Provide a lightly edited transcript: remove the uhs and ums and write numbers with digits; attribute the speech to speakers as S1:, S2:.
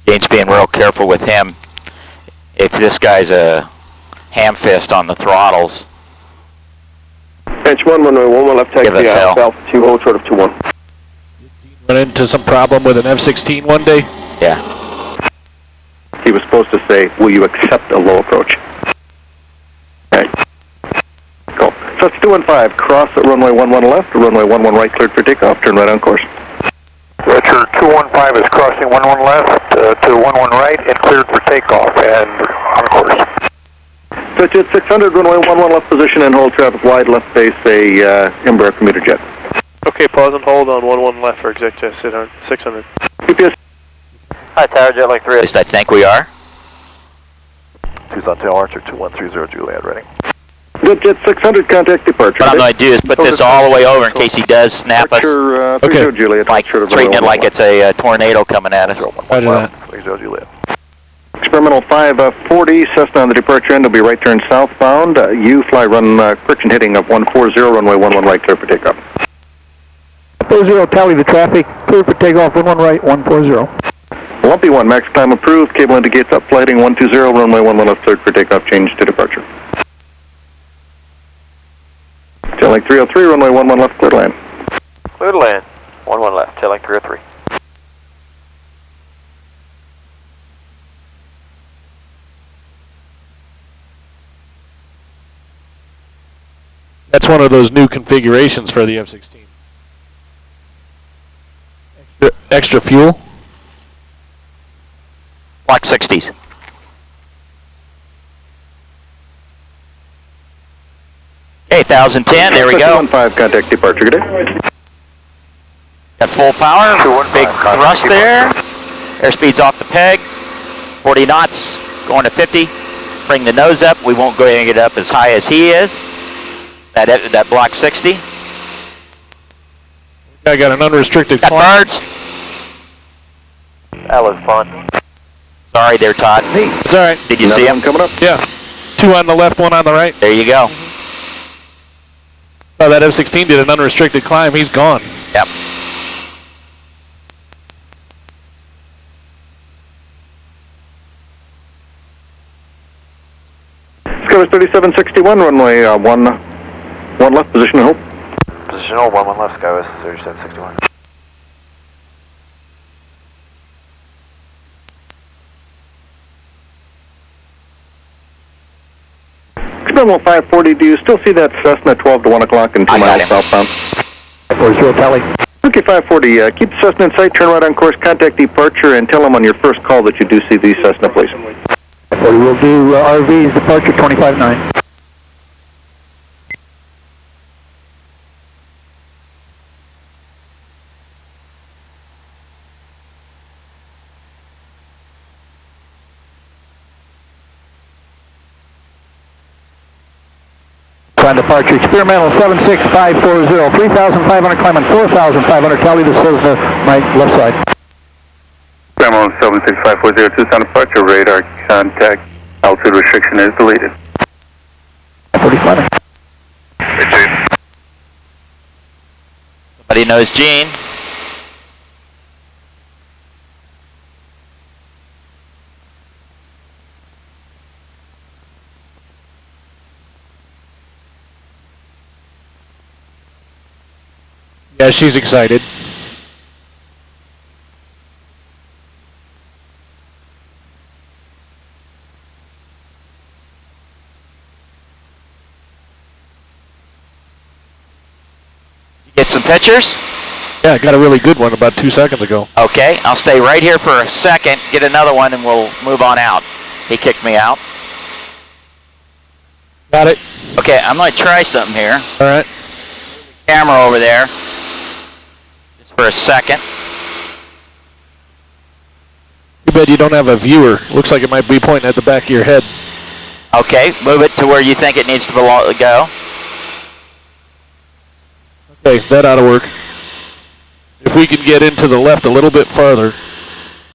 S1: Jane's being real careful with him. If this guy's a ham fist on the throttles.
S2: H1, runway 11 left, taxi Alpha 2, hold short of 21.
S3: Run into some problem with an F-16 one day?
S1: Yeah.
S2: He was supposed to say, will you accept a low approach? Okay. Go. So it's 215, cross at runway 11 left, runway 11 right, cleared for takeoff, turn right on course.
S4: Roger, 215 is crossing 11 left to 11 right and cleared for takeoff and on course.
S2: Switch at 600, runway 11 left position and hold traffic wide left base, a Embraer commuter jet.
S5: Okay, pause and hold on 11 left for exec jet 600.
S2: GPS.
S4: Hi, Tower Jet like 3.
S1: At least I think we are.
S4: Tucson Tail Archer 2130 Juliet, ready.
S2: Good jet 600, contact departure.
S1: What I'm going to do is put this all the way over in case he does snap us.
S2: Okay. Juliet,
S1: like treating it like it's a tornado coming at us.
S3: Roger that.
S4: 30 Juliet.
S2: Experimental 540, Cessna on the departure end will be right turn southbound. You fly run correction heading of 140, runway 11 right, clear for takeoff.
S6: 40, tally the traffic, clear for takeoff, 11 right, 140.
S2: Lumpy 1, max climb approved, cable indicates up flight heading 120, runway 11 left, cleared for takeoff, change to departure. Tailing 303, runway 11 left, clear to land.
S4: Clear to land, 11 left, tailing 303.
S3: That's one of those new configurations for the F-16. Extra fuel?
S1: Block 60s. Okay, 1010, there we go.
S2: 15, contact departure, good day.
S1: Got full power, big thrust there. Airspeed's off the peg, 40 knots, going to 50. Bring the nose up, we won't go ahead and get up as high as he is. That block 60.
S3: I got an unrestricted
S1: Got
S3: climb.
S1: birds.
S4: That was fun.
S1: Sorry there, Todd.
S3: It's all right.
S1: Did you see him?
S2: Coming up?
S3: Yeah. 2 on the left, 1 on the right.
S1: There you go.
S3: Oh, that F-16 did an unrestricted climb. He's gone.
S1: Yep.
S2: Discover 3761, runway 1 left, position and hold.
S4: Position hold, 11 left, Skywest 3761.
S2: Experimental 540, do you still see that Cessna 12 to 1 o'clock and 2 miles southbound?
S6: 40, tally.
S2: Okay, 540, keep the Cessna in sight, turn right on course, contact departure, and tell them on your first call that you do see the Cessna, please.
S6: 40, we'll do RV's departure 25-9. On departure, experimental 76540, 3,500 climbing, 4,500, tally the Cessna, right, left side.
S4: Experimental 76540, Tucson departure, radar contact, altitude restriction is deleted.
S6: 45.
S1: Somebody knows Gene.
S3: Yeah, she's excited.
S1: You get some pictures?
S3: Yeah, I got a really good one about 2 seconds ago.
S1: Okay, I'll stay right here for a second, get another one, and we'll move on out. He kicked me out.
S3: Got it.
S1: Okay, I'm going to try something here.
S3: All right.
S1: Camera over there. Just for a second.
S3: Too bad you don't have a viewer. Looks like it might be pointing at the back of your head.
S1: Okay, move it to where you think it needs to go.
S3: Okay, that ought to work. If we can get into the left a little bit farther.